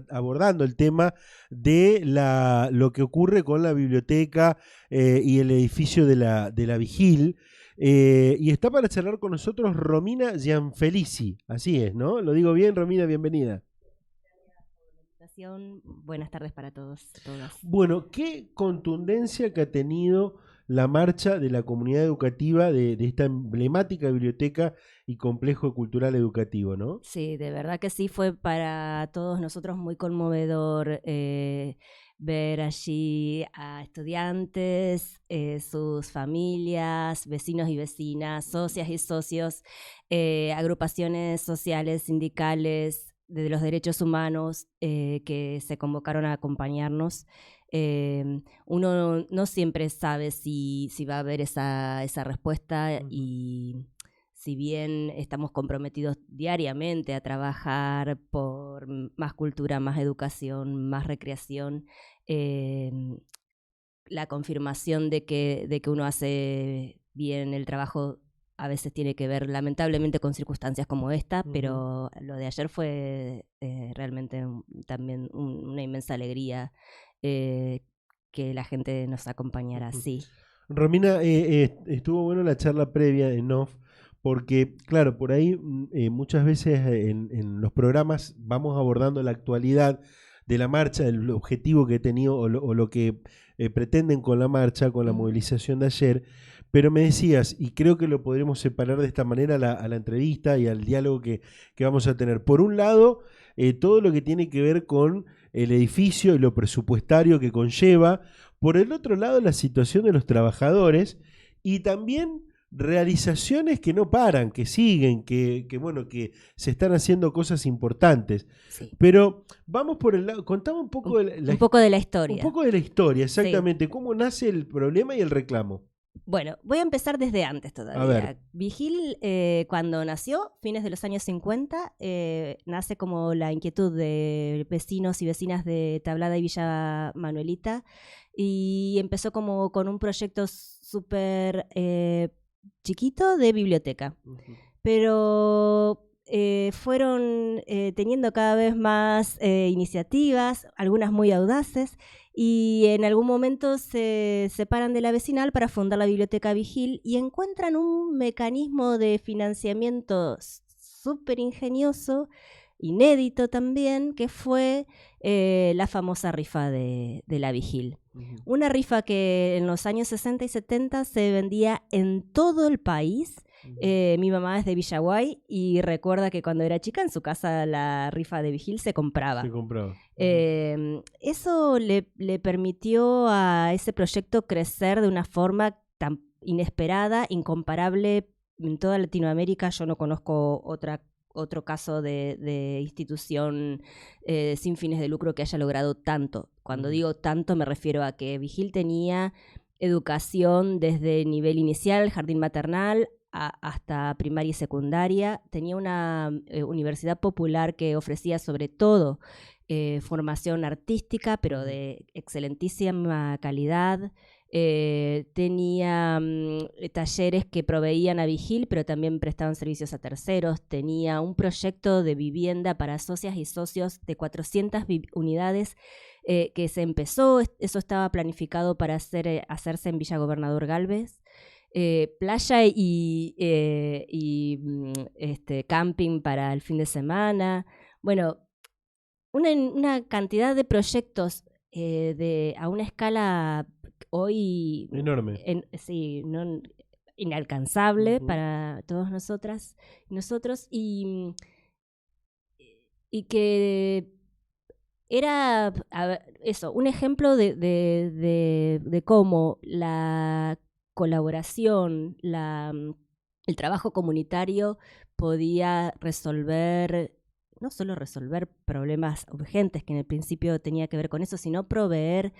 abordando el tema de lo que ocurre con la biblioteca y el edificio de la Vigil. Y está para charlar con nosotros Romina Gianfelici. Así es, ¿no? Lo digo bien, Romina, bienvenida. Buenas tardes para todos, todas. Bueno, qué contundencia que ha tenido la marcha de la comunidad educativa de esta emblemática biblioteca y complejo cultural educativo, ¿no? Sí, de verdad que sí, fue para todos nosotros muy conmovedor ver allí a estudiantes, sus familias, vecinos y vecinas, socias y socios, agrupaciones sociales, sindicales, de los derechos humanos que se convocaron a acompañarnos. Uno no siempre sabe si va a haber esa respuesta y si bien estamos comprometidos diariamente a trabajar por más cultura, más educación, más recreación, la confirmación de que uno hace bien el trabajo a veces tiene que ver lamentablemente con circunstancias como esta, pero lo de ayer fue realmente también una inmensa alegría que la gente nos acompañara así. Romina, estuvo bueno la charla previa en off, porque claro, por ahí muchas veces en los programas vamos abordando la actualidad de la marcha, el objetivo que he tenido o lo que pretenden con la marcha, con la movilización de ayer, pero me decías, y creo que lo podremos separar de esta manera a la entrevista y al diálogo que vamos a tener. Por un lado, todo lo que tiene que ver con el edificio y lo presupuestario que conlleva. Por el otro lado, la situación de los trabajadores y también realizaciones que no paran, que siguen, bueno, que se están haciendo cosas importantes. Sí. Pero vamos por el lado, contame un poco un poco de la historia. Un poco de la historia, exactamente, Sí. cómo nace el problema y el reclamo. Bueno, voy a empezar desde antes todavía. Vigil, cuando nació, fines de los años 50, nace como la inquietud de vecinos y vecinas de Tablada y Villa Manuelita, y empezó como con un proyecto súper chiquito de biblioteca. Pero fueron teniendo cada vez más iniciativas, algunas muy audaces, y en algún momento se separan de la vecinal para fundar la Biblioteca Vigil y encuentran un mecanismo de financiamiento súper ingenioso, inédito también, que fue la famosa rifa de la Vigil. Una rifa que en los años 60 y 70 se vendía en todo el país. Mi mamá es de Villaguay y recuerda que cuando era chica en su casa la rifa de Vigil se compraba. Eso le permitió a ese proyecto crecer de una forma tan inesperada, incomparable en toda Latinoamérica. Yo no conozco otro caso de institución sin fines de lucro que haya logrado tanto. Cuando digo tanto me refiero a que Vigil tenía educación desde nivel inicial, jardín maternal, hasta primaria y secundaria. Tenía una universidad popular que ofrecía sobre todo formación artística, pero de excelentísima calidad. Tenía talleres que proveían a Vigil, pero también prestaban servicios a terceros. Tenía un proyecto de vivienda para socias y socios de 400 unidades que se empezó. Eso estaba planificado para hacerse en Villa Gobernador Galvez. Playa y camping para el fin de semana. Bueno, una cantidad de proyectos a una escala hoy enorme. Inalcanzable para todos nosotras y nosotros, y que era eso, un ejemplo de cómo la colaboración, el trabajo comunitario podía resolver, no solo resolver problemas urgentes que en el principio tenía que ver con eso, sino proveer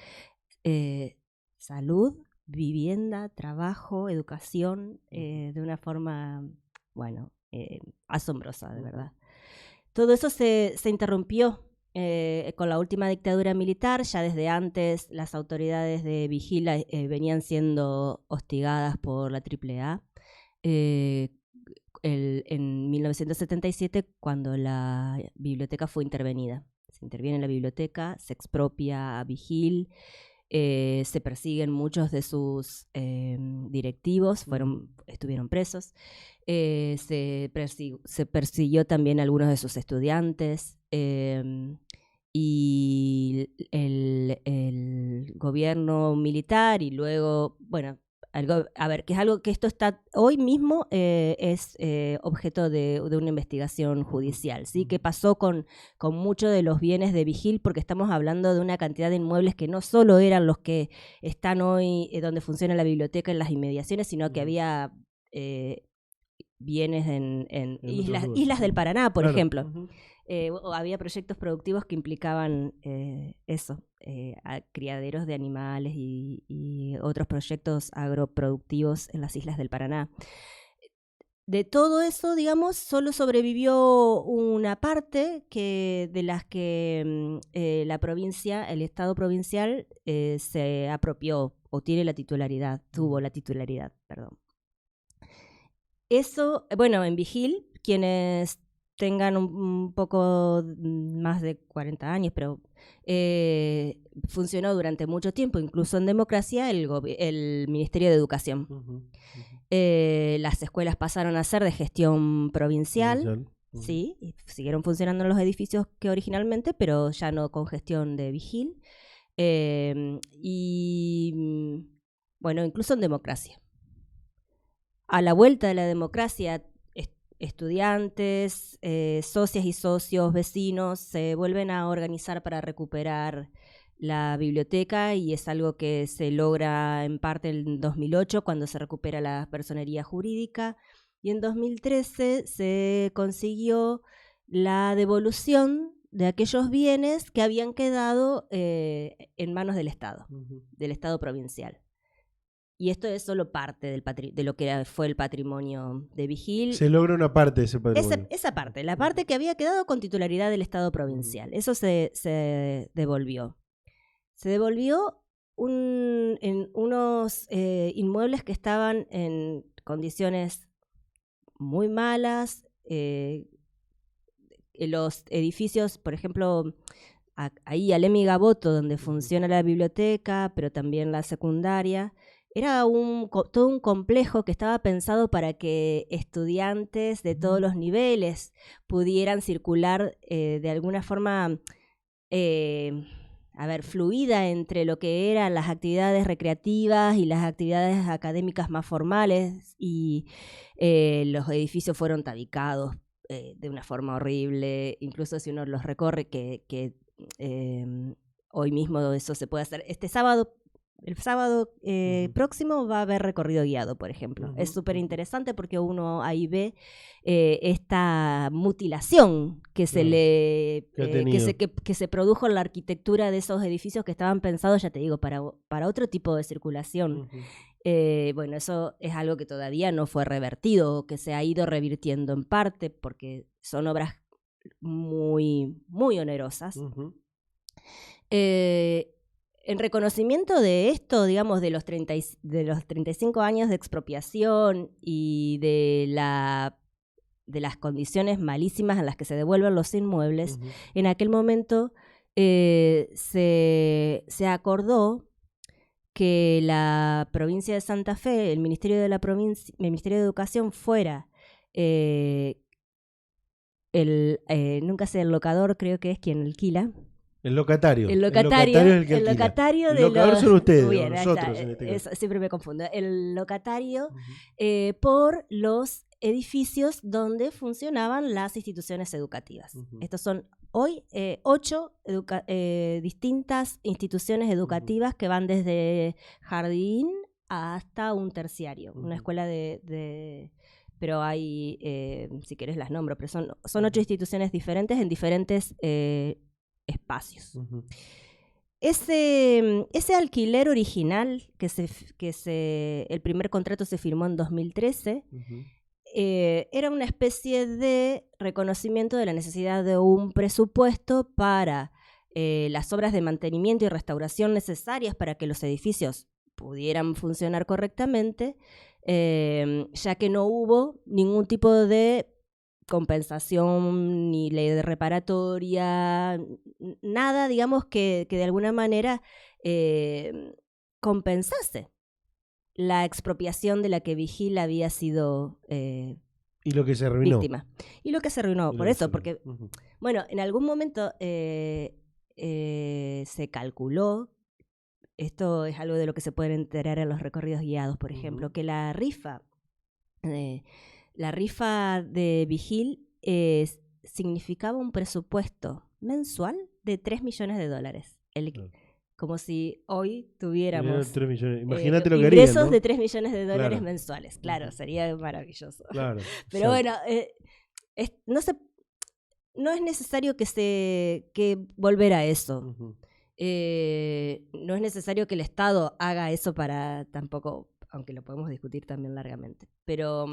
salud, vivienda, trabajo, educación de una forma, bueno, asombrosa, de verdad. Todo eso se interrumpió con la última dictadura militar. Ya desde antes las autoridades de Vigil venían siendo hostigadas por la AAA. En 1977, cuando la biblioteca fue intervenida. se interviene en la biblioteca, se expropia a Vigil, se persiguen muchos de sus directivos, estuvieron presos, se persiguió también a algunos de sus estudiantes, y el gobierno militar y luego, bueno, a ver, que es algo que esto está hoy mismo es objeto de una investigación judicial, ¿sí? ¿Qué pasó con muchos de los bienes de Vigil? Porque estamos hablando de una cantidad de inmuebles que no solo eran los que están hoy donde funciona la biblioteca en las inmediaciones, sino que había bienes en islas del Paraná, por ejemplo. Había proyectos productivos que implicaban a criaderos de animales y otros proyectos agroproductivos en las islas del Paraná. De todo eso, digamos, solo sobrevivió una parte de las que la provincia, el Estado provincial, se apropió o tuvo la titularidad, perdón. Eso, bueno, en Vigil, quienes tengan un poco más de 40 años, pero funcionó durante mucho tiempo, incluso en democracia, el Ministerio de Educación. Las escuelas pasaron a ser de gestión provincial, sí, y siguieron funcionando en los edificios que originalmente, pero ya no con gestión de Vigil. Y bueno, incluso en democracia. A la vuelta de la democracia, estudiantes, socias y socios, vecinos, se vuelven a organizar para recuperar la biblioteca, y es algo que se logra en parte en 2008 cuando se recupera la personería jurídica, y en 2013 se consiguió la devolución de aquellos bienes que habían quedado en manos del Estado, del Estado provincial. Y esto es solo parte de lo que fue el patrimonio de Vigil. Se logra una parte de ese patrimonio. Esa parte, la parte que había quedado con titularidad del Estado provincial. Eso se devolvió. Se devolvió en unos inmuebles que estaban en condiciones muy malas. Los edificios, por ejemplo, ahí Alem Gaboto, donde funciona la biblioteca, pero también la secundaria, era todo un complejo que estaba pensado para que estudiantes de todos los niveles pudieran circular de alguna forma fluida entre lo que eran las actividades recreativas y las actividades académicas más formales, y los edificios fueron tabicados de una forma horrible. Incluso si uno los recorre, que hoy mismo eso se puede hacer. El sábado próximo va a haber recorrido guiado, por ejemplo. Es súper interesante porque uno ahí ve esta mutilación que se produjo en la arquitectura de esos edificios que estaban pensados, ya te digo, para otro tipo de circulación. Bueno, eso es algo que todavía no fue revertido, que se ha ido revirtiendo en parte porque son obras muy, muy onerosas. En reconocimiento de esto, digamos, de los 35 años de expropiación y de las condiciones malísimas en las que se devuelven los inmuebles, en aquel momento se acordó que la provincia de Santa Fe, el Ministerio de Educación fuera nunca sé, el locador creo que es quien alquila. El locatario. El locatario es el que alquila. El locador son ustedes, bien, nosotros en este caso. Siempre me confundo. El locatario por los edificios donde funcionaban las instituciones educativas. Estos son hoy 8 distintas instituciones educativas que van desde jardín hasta un terciario, una escuela pero hay, si querés las nombro, pero son 8 instituciones diferentes en diferentes espacios. Ese alquiler original, el primer contrato se firmó en 2013, era una especie de reconocimiento de la necesidad de un presupuesto para las obras de mantenimiento y restauración necesarias para que los edificios pudieran funcionar correctamente, ya que no hubo ningún tipo de compensación ni ley de reparatoria, nada, digamos, que de alguna manera compensase la expropiación de la que Vigil había sido y lo que se arruinó. Víctima. Y lo que se arruinó, por eso, porque, bueno, en algún momento se calculó, esto es algo de lo que se pueden enterar en los recorridos guiados, por ejemplo, que la rifa de Vigil significaba un presupuesto mensual de $3 millones. Como si hoy tuviéramos 3 millones. Imagínate lo que ingresos harían, ¿no? de $3 millones mensuales. Claro, sería maravilloso. Claro, pero bueno, no es necesario que volver a eso. No es necesario que el Estado haga eso para tampoco, aunque lo podemos discutir también largamente. Pero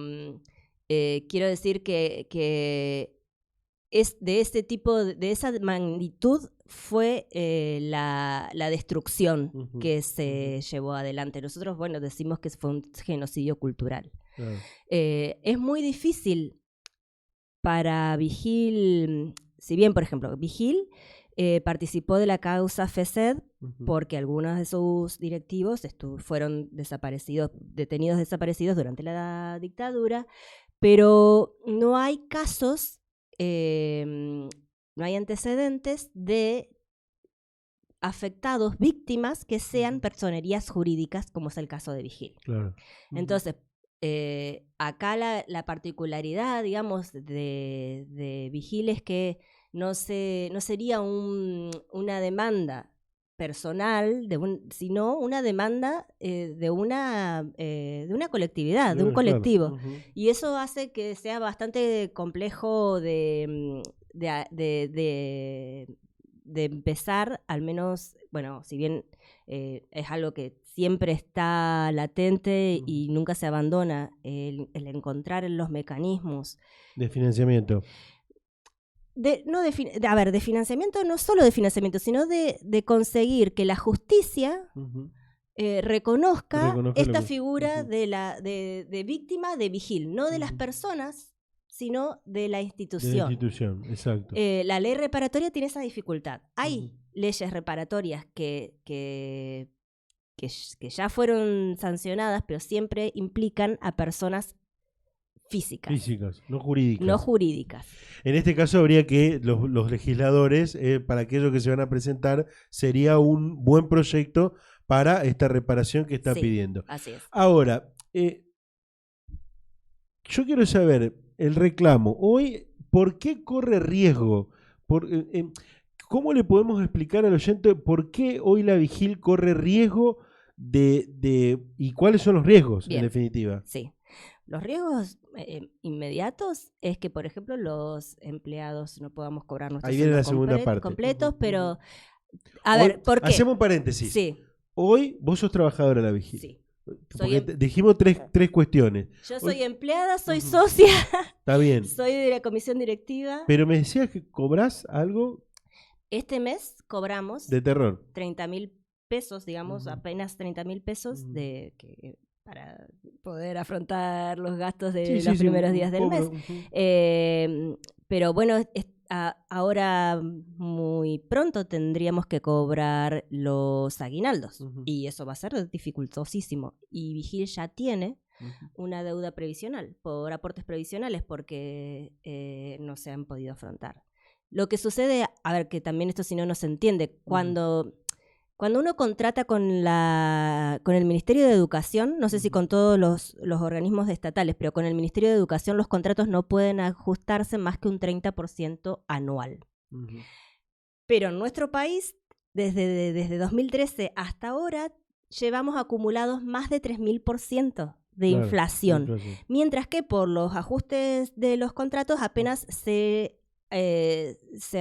quiero decir que es de ese tipo, de esa magnitud fue la destrucción que se llevó adelante. Nosotros, bueno, decimos que fue un genocidio cultural. Claro. Es muy difícil para Vigil, si bien, por ejemplo, Vigil participó de la causa FESED porque algunos de sus directivos fueron detenidos desaparecidos durante la dictadura, pero no hay casos, no hay antecedentes de afectados, víctimas que sean personerías jurídicas, como es el caso de Vigil. Claro. Entonces, acá la particularidad, digamos, de Vigil es que no sería una demanda personal, sino una demanda de una colectividad, de un colectivo. Claro. Y eso hace que sea bastante complejo de empezar, al menos, bueno, si bien es algo que siempre está latente y nunca se abandona, el encontrar los mecanismos de financiamiento. De financiamiento, no solo de financiamiento, sino de conseguir que la justicia reconozca esta figura de víctima de Vigil, no de las personas, sino de la institución. De la institución, exacto. La ley reparatoria tiene esa dificultad. Hay leyes reparatorias que ya fueron sancionadas, pero siempre implican a personas físicas, no jurídicas. No jurídicas. En este caso habría que los legisladores, para aquellos que se van a presentar, sería un buen proyecto para esta reparación que está pidiendo. Así es. Ahora, yo quiero saber el reclamo. Hoy, ¿por qué corre riesgo? ¿Cómo le podemos explicar al oyente por qué hoy la Vigil corre riesgo y cuáles son los riesgos, en definitiva? Sí. Los riesgos inmediatos es que, por ejemplo, los empleados no podamos cobrar nuestros sueldos completos, pero ¿por qué? Hacemos un paréntesis. Sí. Hoy vos sos trabajadora de la Vigil. Sí. Porque dijimos tres cuestiones. Yo soy empleada, soy socia. Está bien. Soy de la comisión directiva. Pero me decías que cobrás algo. Este mes cobramos. De terror. 30.000 pesos, digamos, apenas 30.000 pesos para poder afrontar los gastos de los primeros días del mes. Pero bueno, ahora muy pronto tendríamos que cobrar los aguinaldos y eso va a ser dificultosísimo. Y Vigil ya tiene una deuda previsional por aportes previsionales porque no se han podido afrontar. Lo que sucede, que también esto si no se entiende, cuando uno contrata con el Ministerio de Educación, no sé si con todos los organismos estatales, pero con el Ministerio de Educación los contratos no pueden ajustarse más que un 30% anual. Pero en nuestro país, desde 2013 hasta ahora, llevamos acumulados más de 3.000% de inflación, mientras que por los ajustes de los contratos apenas se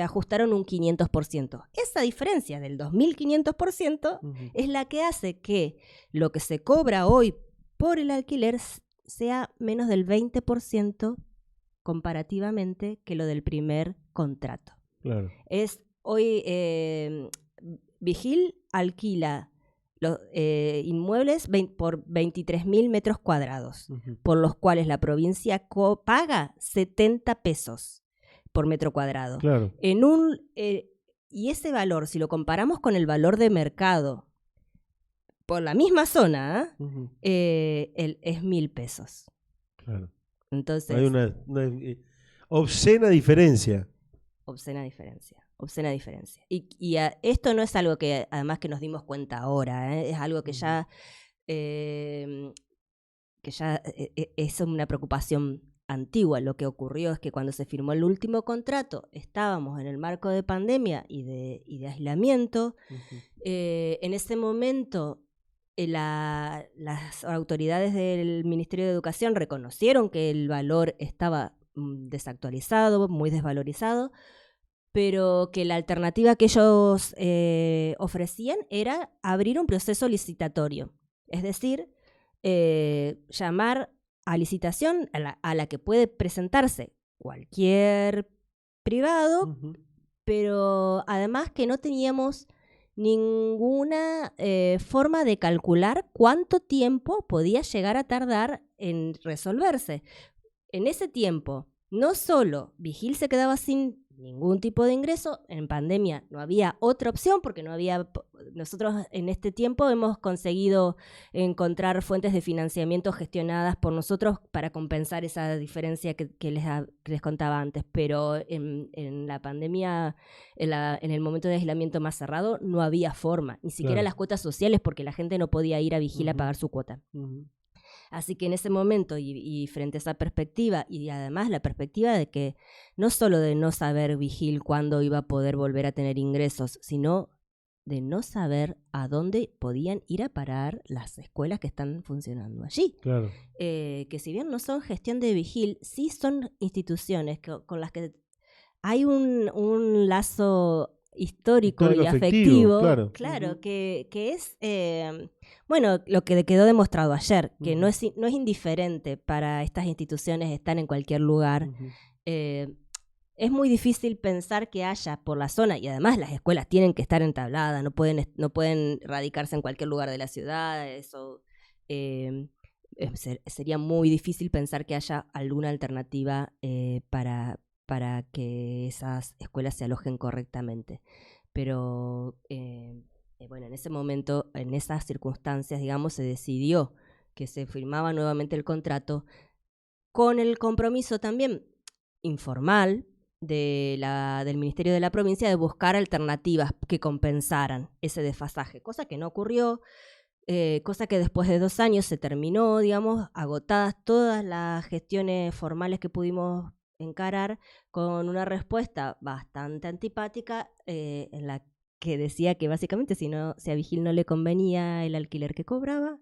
ajustaron un 500%. Esa diferencia del 2.500% es la que hace que lo que se cobra hoy por el alquiler sea menos del 20% comparativamente que lo del primer contrato. Claro. Hoy Vigil alquila los inmuebles por 23.000 metros cuadrados, por los cuales la provincia paga 70 pesos por metro cuadrado. Claro. Y ese valor, si lo comparamos con el valor de mercado por la misma zona, es 1.000 pesos. Claro. Entonces, hay una obscena diferencia. Obscena diferencia. Y esto no es algo que además que nos dimos cuenta ahora, es algo que ya es una preocupación antigua. Lo que ocurrió es que cuando se firmó el último contrato estábamos en el marco de pandemia y de aislamiento. En ese momento las autoridades del Ministerio de Educación reconocieron que el valor estaba desactualizado, muy desvalorizado, pero que la alternativa que ellos ofrecían era abrir un proceso licitatorio, es decir, llamar a licitación a la que puede presentarse cualquier privado, pero además que no teníamos ninguna forma de calcular cuánto tiempo podía llegar a tardar en resolverse. En ese tiempo, no solo Vigil se quedaba sin ningún tipo de ingreso, en pandemia no había otra opción porque no había. Nosotros en este tiempo hemos conseguido encontrar fuentes de financiamiento gestionadas por nosotros para compensar esa diferencia que les contaba antes, pero en la pandemia, en el momento de aislamiento más cerrado, no había forma, ni siquiera las cuotas sociales, porque la gente no podía ir a Vigil a pagar su cuota. Así que en ese momento y frente a esa perspectiva, y además la perspectiva de que no solo de no saber Vigil cuándo iba a poder volver a tener ingresos, sino de no saber a dónde podían ir a parar las escuelas que están funcionando allí. Claro. Que si bien no son gestión de Vigil, sí son instituciones con las que hay un lazo histórico y afectivo, claro, que es lo que quedó demostrado ayer, que no es indiferente para estas instituciones estar en cualquier lugar. Es muy difícil pensar que haya por la zona, y además las escuelas tienen que estar entabladas, no pueden radicarse en cualquier lugar de la ciudad. Eso sería muy difícil pensar que haya alguna alternativa para que esas escuelas se alojen correctamente. Pero en ese momento, en esas circunstancias, digamos, se decidió que se firmaba nuevamente el contrato con el compromiso también informal del Ministerio de la Provincia de buscar alternativas que compensaran ese desfasaje, cosa que no ocurrió. Cosa que después de 2 años se terminó, digamos, agotadas todas las gestiones formales que pudimos encarar, con una respuesta bastante antipática en la que decía que básicamente si a Vigil no le convenía el alquiler que cobraba,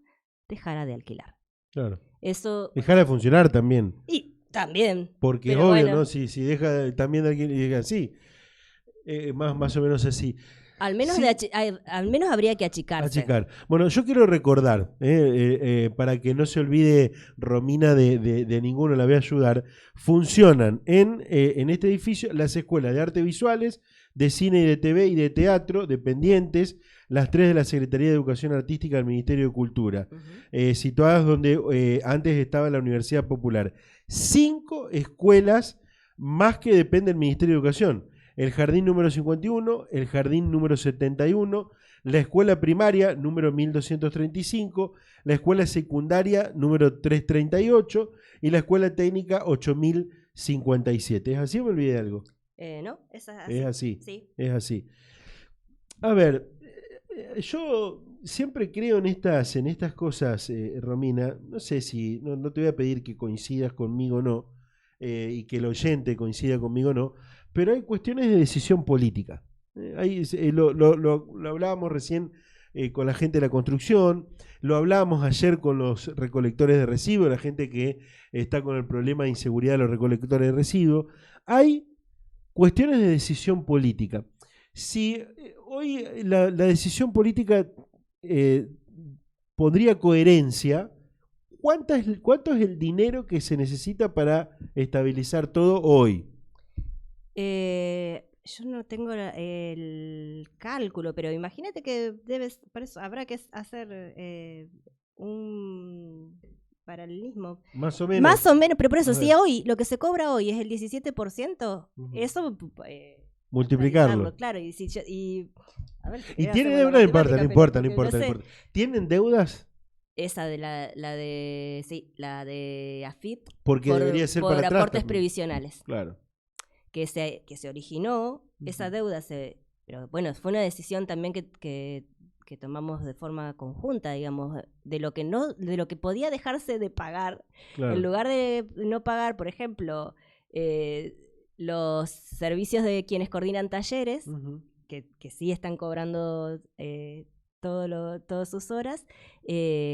dejara de alquilar. Claro. Eso dejara de funcionar también. Y también. Porque es obvio, ¿no? Si deja también de alquiler, así, más o menos así. Al menos habría que achicarse. Bueno, yo quiero recordar, para que no se olvide Romina de ninguno, la voy a ayudar. Funcionan en este edificio las escuelas de artes visuales, de cine y de TV y de teatro, dependientes, las 3 de la Secretaría de Educación Artística del Ministerio de Cultura, situadas donde antes estaba la Universidad Popular. 5 escuelas más que dependen del Ministerio de Educación. El jardín número 51, el jardín número 71, la escuela primaria número 1235, la escuela secundaria número 338 y la escuela técnica 8057. ¿Es así o me olvidé de algo? No, es así. Es así, sí. Es así. A ver, yo siempre creo en estas cosas, Romina. No sé si, no te voy a pedir que coincidas conmigo o no, y que el oyente coincida conmigo o no, pero hay cuestiones de decisión política. Lo hablábamos recién con la gente de la construcción, lo hablábamos ayer con los recolectores de residuos, la gente que está con el problema de inseguridad de los recolectores de residuos. Hay cuestiones de decisión política. Si hoy la decisión política pondría coherencia, ¿cuánto es el dinero que se necesita para estabilizar todo hoy? Yo no tengo el cálculo, pero imagínate que por eso habrá que hacer un paralelismo. Más o menos. Más o menos, pero por eso, si hoy lo que se cobra hoy es el 17%, eso... multiplicarlo. Claro, y a ver, y tiene deuda, no importa. ¿Tienen deudas? Esa de la de AFIP. Porque debería ser por para aportes atrás, previsionales. Claro. Que se originó, esa deuda pero bueno, fue una decisión también que tomamos de forma conjunta, digamos, de lo que podía dejarse de pagar. Claro. En lugar de no pagar, por ejemplo, los servicios de quienes coordinan talleres, que sí están cobrando todas sus horas,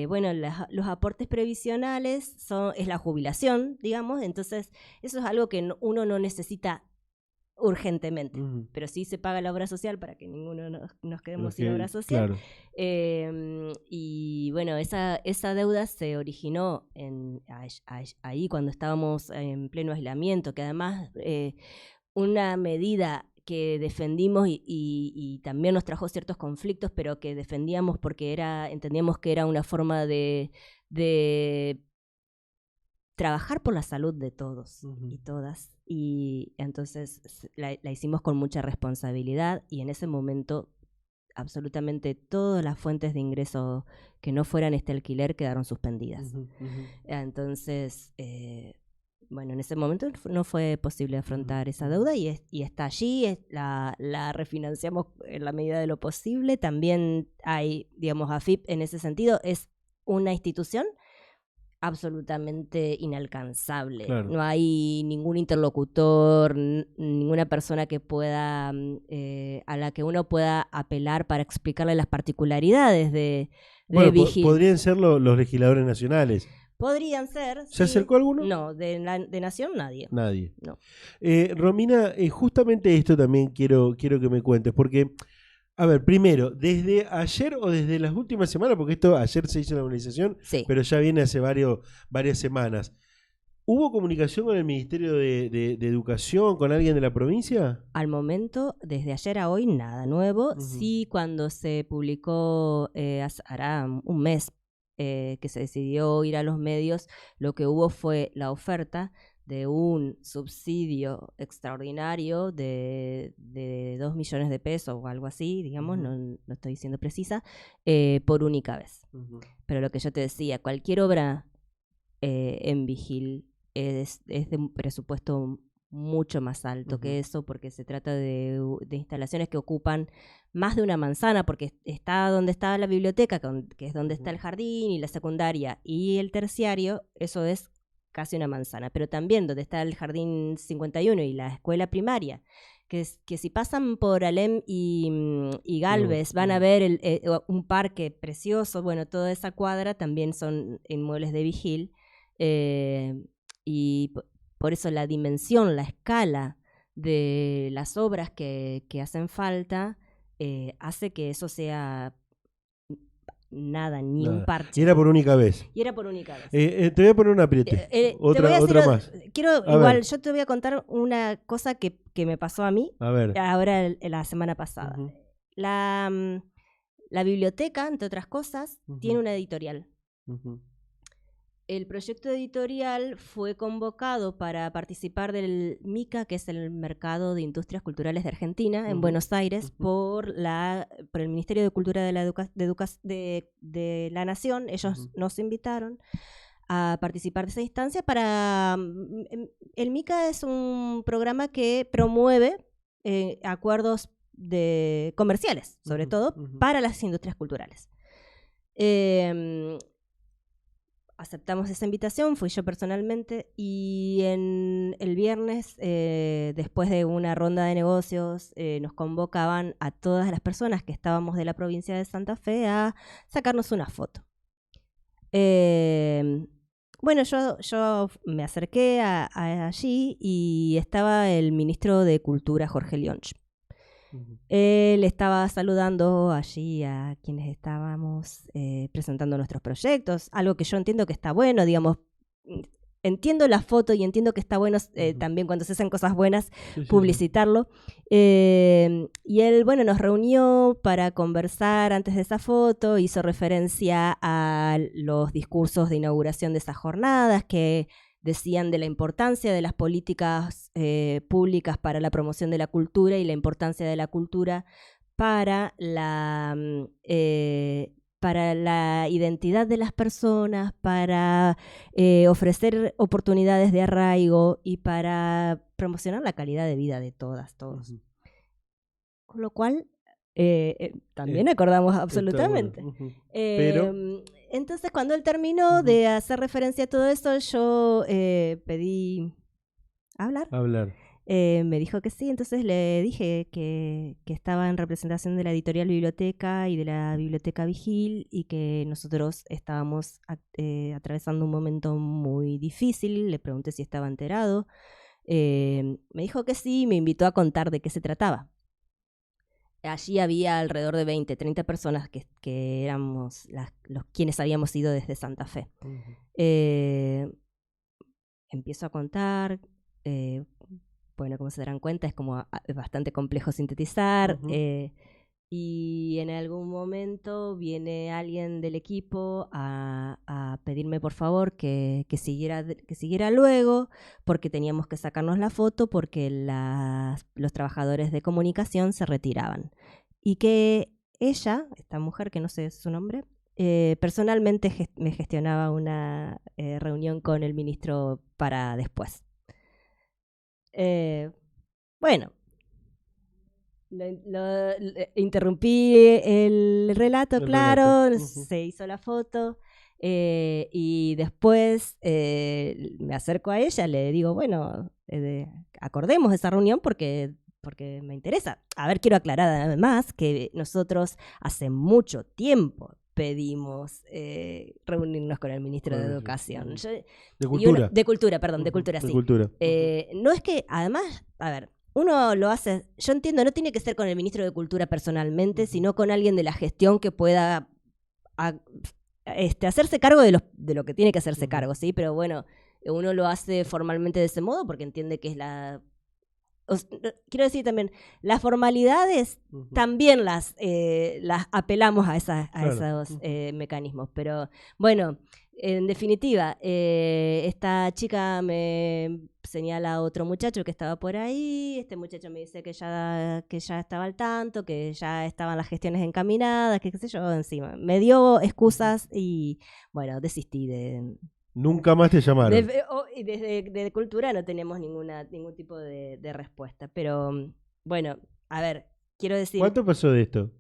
bueno, los aportes previsionales es la jubilación, digamos, entonces eso es algo que uno no necesita urgentemente, pero sí se paga la obra social para que ninguno nos quedemos sin obra social. Claro. Y bueno, esa deuda se originó ahí cuando estábamos en pleno aislamiento, que además una medida que defendimos y también nos trajo ciertos conflictos, pero que defendíamos porque entendíamos que era una forma de trabajar por la salud de todos y todas, y entonces la hicimos con mucha responsabilidad, y en ese momento absolutamente todas las fuentes de ingreso que no fueran este alquiler quedaron suspendidas. Entonces, bueno, en ese momento no fue posible afrontar esa deuda y está allí, la refinanciamos en la medida de lo posible. También hay, digamos, AFIP en ese sentido es una institución absolutamente inalcanzable. Claro. No hay ningún interlocutor, ninguna persona que pueda a la que uno pueda apelar para explicarle las particularidades de Vigil. Podrían ser los legisladores nacionales. Podrían ser. ¿Se acercó alguno? No, de Nación nadie. Nadie. No. Romina, justamente esto también quiero que me cuentes, porque a ver, primero, ¿desde ayer o desde las últimas semanas? Porque ayer se hizo la movilización, sí, pero ya viene hace varias semanas. ¿Hubo comunicación con el Ministerio de Educación, con alguien de la provincia? Al momento, desde ayer a hoy, nada nuevo. Sí, cuando se publicó, hará un mes que se decidió ir a los medios, lo que hubo fue la oferta de un subsidio extraordinario de 2 millones de pesos o algo así, digamos, no estoy siendo precisa, por única vez. Pero lo que yo te decía, cualquier obra en Vigil es de un presupuesto mucho más alto que eso, porque se trata de instalaciones que ocupan más de una manzana, porque está donde está la biblioteca, que es donde está el jardín y la secundaria y el terciario, eso es casi una manzana, pero también donde está el Jardín 51 y la escuela primaria, que si pasan por Alem y Galvez van a ver un parque precioso, bueno, toda esa cuadra también son inmuebles de Vigil, y por eso la dimensión, la escala de las obras que hacen falta hace que eso sea nada, ni un parche. Y era por única vez. Te voy a poner un apriete. Otra más. Yo te voy a contar una cosa que me pasó a mí ahora la semana pasada. La biblioteca, entre otras cosas, tiene una editorial. El proyecto editorial fue convocado para participar del MICA, que es el Mercado de Industrias Culturales de Argentina, en Buenos Aires, por el Ministerio de Cultura de la Nación. Ellos nos invitaron a participar de esa instancia. El MICA es un programa que promueve acuerdos comerciales, sobre todo, para las industrias culturales. Aceptamos esa invitación, fui yo personalmente, y el viernes, después de una ronda de negocios, nos convocaban a todas las personas que estábamos de la provincia de Santa Fe a sacarnos una foto. Bueno, yo me acerqué allí y estaba el ministro de Cultura, Jorge Lionch. Él estaba saludando allí a quienes estábamos presentando nuestros proyectos, algo que yo entiendo que está bueno, digamos, entiendo la foto y entiendo que está bueno también cuando se hacen cosas buenas publicitarlo. Y él, bueno, nos reunió para conversar antes de esa foto, hizo referencia a los discursos de inauguración de esas jornadas que decían de la importancia de las políticas públicas para la promoción de la cultura y la importancia de la cultura para la identidad de las personas, para ofrecer oportunidades de arraigo y para promocionar la calidad de vida de todos. Con lo cual, también acordamos absolutamente. Bueno. Pero entonces, cuando él terminó de hacer referencia a todo eso, yo pedí hablar. Me dijo que sí, entonces le dije que estaba en representación de la editorial Biblioteca y de la Biblioteca Vigil y que nosotros estábamos atravesando un momento muy difícil. Le pregunté si estaba enterado. Me dijo que sí y me invitó a contar de qué se trataba. Allí había alrededor de 20, 30 personas que éramos los quienes habíamos ido desde Santa Fe. Empiezo a contar. Bueno, como se darán cuenta, es como bastante complejo sintetizar. Y en algún momento viene alguien del equipo a pedirme por favor que siguiera luego, porque teníamos que sacarnos la foto, porque los trabajadores de comunicación se retiraban. Y que ella, esta mujer que no sé su nombre, personalmente me gestionaba una reunión con el ministro para después. Bueno, interrumpí el relato, claro. Se hizo la foto y después me acerco a ella, le digo, bueno, acordemos esa reunión porque me interesa. A ver, quiero aclarar además que nosotros hace mucho tiempo pedimos reunirnos con el ministro de Educación. De Cultura. De Cultura, perdón, de Cultura, sí. De Cultura. No es que, además, a ver, uno lo hace, yo entiendo, no tiene que ser con el ministro de Cultura personalmente, sino con alguien de la gestión que pueda hacerse cargo de lo que tiene que hacerse cargo, ¿sí? Pero bueno, uno lo hace formalmente de ese modo porque entiende que es quiero decir también, las formalidades también las apelamos a esos mecanismos, pero bueno, en definitiva, esta chica me señala a otro muchacho que estaba por ahí, este muchacho me dice que ya estaba al tanto, que ya estaban las gestiones encaminadas, que qué sé yo, encima. Me dio excusas y bueno, desistí de... Nunca más te llamaron. Desde Cultura no tenemos ningún tipo de respuesta. Pero, bueno, a ver, quiero decir... ¿Cuánto pasó de esto?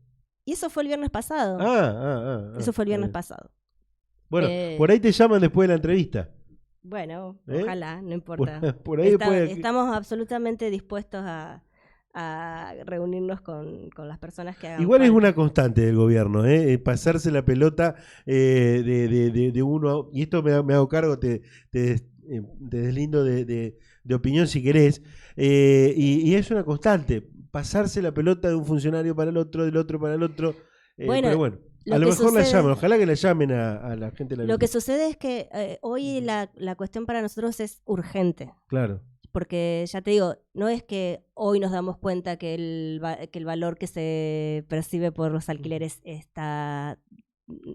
Y eso fue el viernes pasado. Eso fue el viernes pasado. Bueno, por ahí te llaman después de la entrevista. Bueno, ojalá, no importa. Por ahí estamos absolutamente dispuestos a reunirnos con las personas que hagan Igual falta. Es una constante del gobierno, pasarse la pelota de uno y esto me hago cargo, te deslindo de opinión si querés, y es una constante, pasarse la pelota de un funcionario para el otro, del otro para el otro, pero bueno. A lo mejor la llaman, ojalá que la llamen a la gente de la Lo que sucede es que hoy la cuestión para nosotros es urgente. Claro. Porque ya te digo, no es que hoy nos damos cuenta que el valor que se percibe por los alquileres está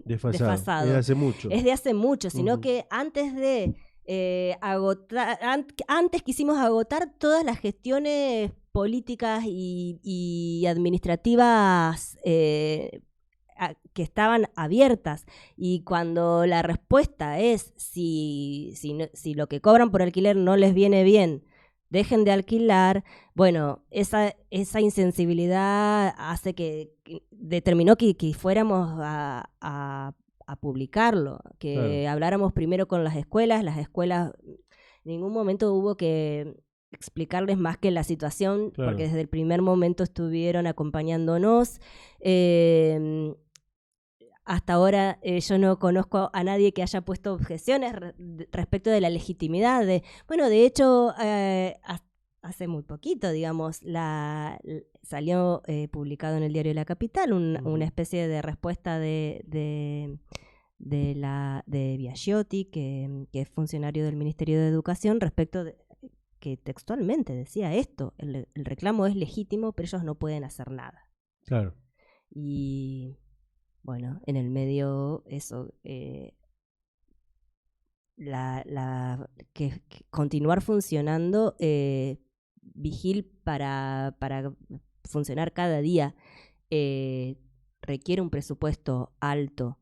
desfasado. Es de hace mucho. Es de hace mucho, sino que antes de antes quisimos agotar todas las gestiones políticas y administrativas que estaban abiertas, y cuando la respuesta es si lo que cobran por alquiler no les viene bien, dejen de alquilar, bueno, esa insensibilidad hace que determinó que fuéramos a publicarlo, que habláramos primero con las escuelas en ningún momento hubo que explicarles más que la situación, porque desde el primer momento estuvieron acompañándonos. Hasta ahora yo no conozco a nadie que haya puesto objeciones respecto de la legitimidad. De hecho, hace muy poquito, digamos, salió publicado en el diario La Capital una especie de respuesta de de Biagiotti, que es funcionario del Ministerio de Educación, respecto de que textualmente decía esto: el reclamo es legítimo, pero ellos no pueden hacer nada. Claro. Y bueno, en el medio eso, que continuar funcionando, Vigil para funcionar cada día requiere un presupuesto alto,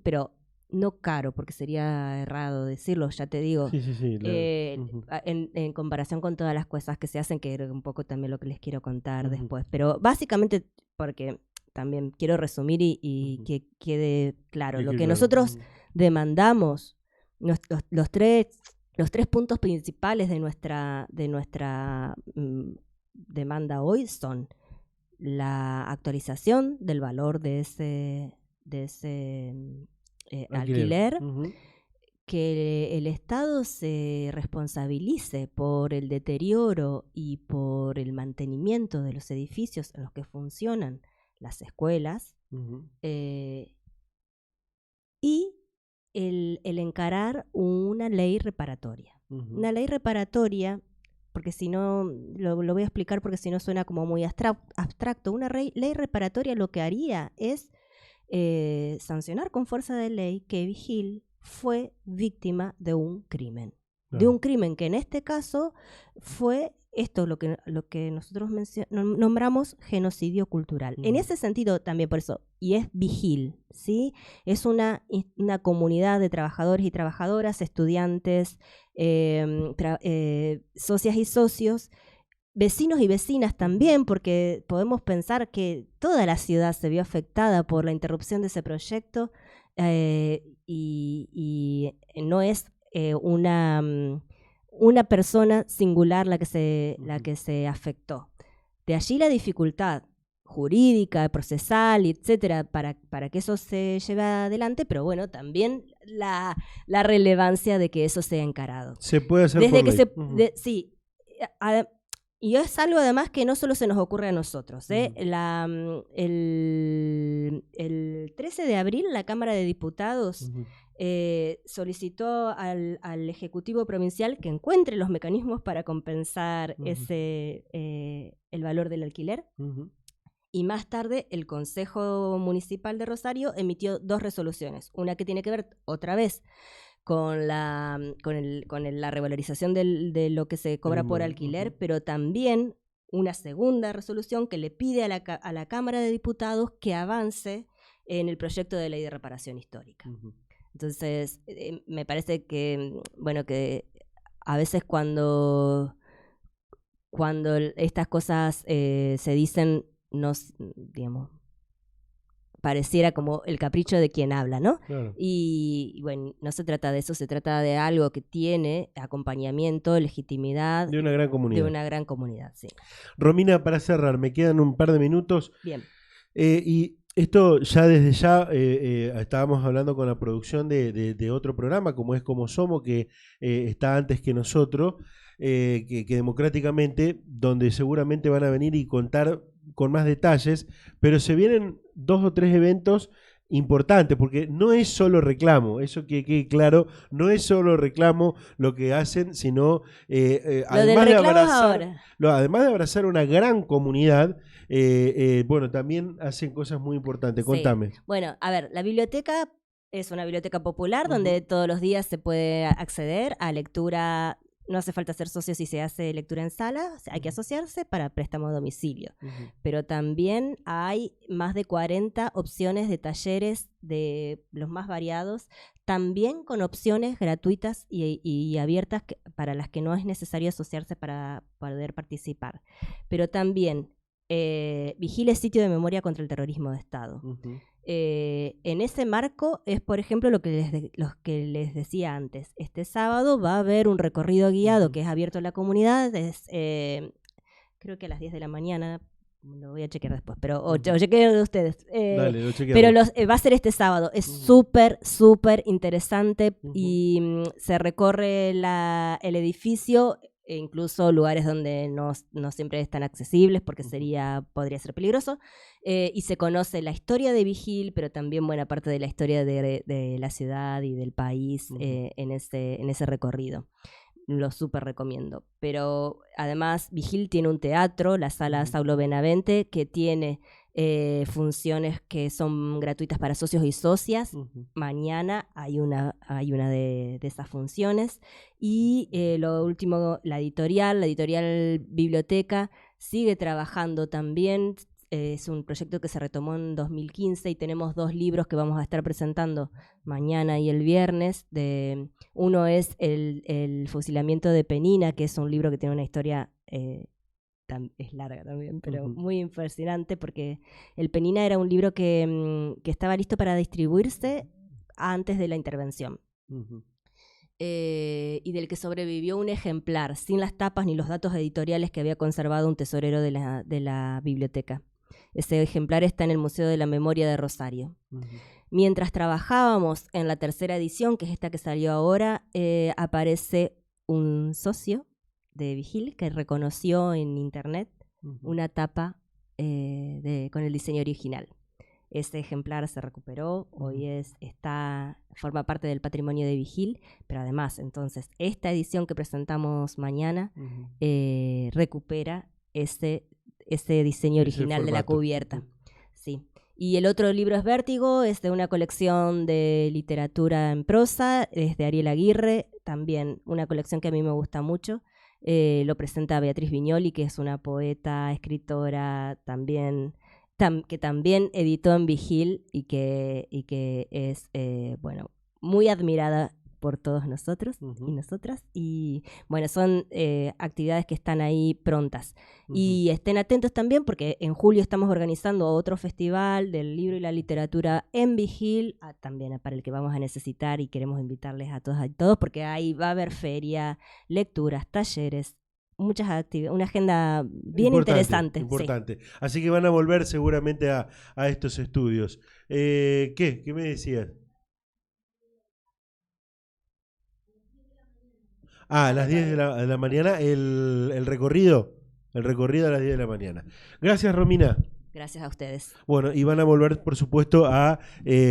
pero no caro, porque sería errado decirlo, ya te digo. Sí, en comparación con todas las cosas que se hacen, que es un poco también lo que les quiero contar después. Pero básicamente, porque también quiero resumir y que quede claro, lo que nosotros demandamos, los tres puntos principales de nuestra demanda hoy son la actualización del valor de ese alquiler, que el Estado se responsabilice por el deterioro y por el mantenimiento de los edificios en los que funcionan las escuelas, y el encarar una ley reparatoria. Una ley reparatoria, porque si no, lo voy a explicar porque si no suena como muy abstracto. Una ley reparatoria lo que haría es sancionar con fuerza de ley que Vigil fue víctima de un crimen. Claro. De un crimen que en este caso fue esto, lo que nosotros nombramos genocidio cultural. En ese sentido también, por eso, y es Vigil, ¿sí? Es una comunidad de trabajadores y trabajadoras, estudiantes, socias y socios, vecinos y vecinas también, porque podemos pensar que toda la ciudad se vio afectada por la interrupción de ese proyecto, y no es una persona singular la que se afectó. De allí la dificultad jurídica, procesal, etcétera, para que eso se lleve adelante, pero bueno, también la relevancia de que eso sea encarado. Se puede hacer desde por que ley. Sí. Y es algo además que no solo se nos ocurre a nosotros. El 13 de abril la Cámara de Diputados solicitó al Ejecutivo Provincial que encuentre los mecanismos para compensar el valor del alquiler. Y más tarde el Consejo Municipal de Rosario emitió 2 resoluciones. Una que tiene que ver otra vez con la revalorización de lo que se cobra por alquiler, pero también una segunda resolución que le pide a la Cámara de Diputados que avance en el proyecto de ley de reparación histórica. Entonces, me parece que, bueno, que a veces cuando estas cosas se dicen, digamos, pareciera como el capricho de quien habla, ¿no? Claro. Y bueno, no se trata de eso, se trata de algo que tiene acompañamiento, legitimidad. De una gran comunidad. De una gran comunidad, sí. Romina, para cerrar, me quedan un par de minutos. Bien. Y esto desde ya estábamos hablando con la producción de otro programa, como es Como Somos, que está antes que nosotros, que democráticamente, donde seguramente van a venir y contar con más detalles, pero se vienen 2 o 3 eventos importantes, porque no es solo reclamo, eso que quede claro, no es solo reclamo lo que hacen, sino además de abrazar una gran comunidad, bueno, también hacen cosas muy importantes. Sí. Contame. Bueno, a ver, la biblioteca es una biblioteca popular donde todos los días se puede acceder a lectura. No hace falta ser socio si se hace lectura en sala, hay que asociarse para préstamo a domicilio. Pero también hay más de 40 opciones de talleres de los más variados, también con opciones gratuitas y abiertas para las que no es necesario asociarse para poder participar. Pero también Vigil sitio de memoria contra el terrorismo de Estado. En ese marco es, por ejemplo, lo que les decía antes. Este sábado va a haber un recorrido guiado que es abierto a la comunidad. Creo que a las 10 de la mañana, lo voy a chequear después, pero o chequeo de ustedes. Dale, pero va a ser este sábado. Es súper interesante y se recorre el edificio e incluso lugares donde no siempre están accesibles porque podría ser peligroso, y se conoce la historia de Vigil, pero también buena parte de la historia de la ciudad y del país en ese recorrido. Lo súper recomiendo. Pero además Vigil tiene un teatro, la Sala Saulo Benavente, que tiene funciones que son gratuitas para socios y socias. Mañana hay una de esas funciones. Y lo último, la editorial Biblioteca sigue trabajando también. Es un proyecto que se retomó en 2015 y tenemos 2 libros que vamos a estar presentando mañana y el viernes. Uno es el fusilamiento de Penina, que es un libro que tiene una historia, es larga también, pero muy impresionante, porque el Penina era un libro que estaba listo para distribuirse antes de la intervención. Y del que sobrevivió un ejemplar, sin las tapas ni los datos editoriales que había conservado un tesorero de la biblioteca. Ese ejemplar está en el Museo de la Memoria de Rosario. Mientras trabajábamos en la 3ª edición, que es esta que salió ahora, aparece un socio de Vigil que reconoció en internet una tapa con el diseño original. Ese ejemplar se recuperó, hoy forma parte del patrimonio de Vigil, pero además, entonces, esta edición que presentamos mañana recupera ese diseño original de la cubierta. Sí. Y el otro libro es Vértigo, es de una colección de literatura en prosa, es de Ariel Aguirre, también una colección que a mí me gusta mucho. Lo presenta Beatriz Viñoli, que es una poeta, escritora también, que también editó en Vigil y que es muy admirada por todos nosotros y nosotras. Y bueno, son actividades que están ahí prontas. Y estén atentos también porque en julio estamos organizando otro festival del libro y la literatura en Vigil, también para el que vamos a necesitar, y queremos invitarles a todas y todos porque ahí va a haber feria, lecturas, talleres, muchas actividades, una agenda bien interesante. Importante. Sí. Así que van a volver seguramente a estos estudios. ¿Qué me decías? A las 10 de la mañana el recorrido. El recorrido a las 10 de la mañana. Gracias, Romina. Gracias a ustedes. Bueno, y van a volver, por supuesto, a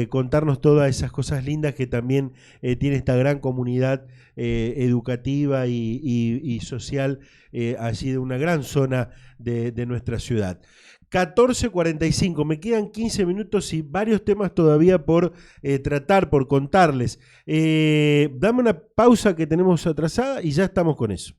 contarnos todas esas cosas lindas que también tiene esta gran comunidad educativa y social allí de una gran zona de nuestra ciudad. 14:45, me quedan 15 minutos y varios temas todavía por tratar, por contarles. Dame una pausa que tenemos atrasada y ya estamos con eso.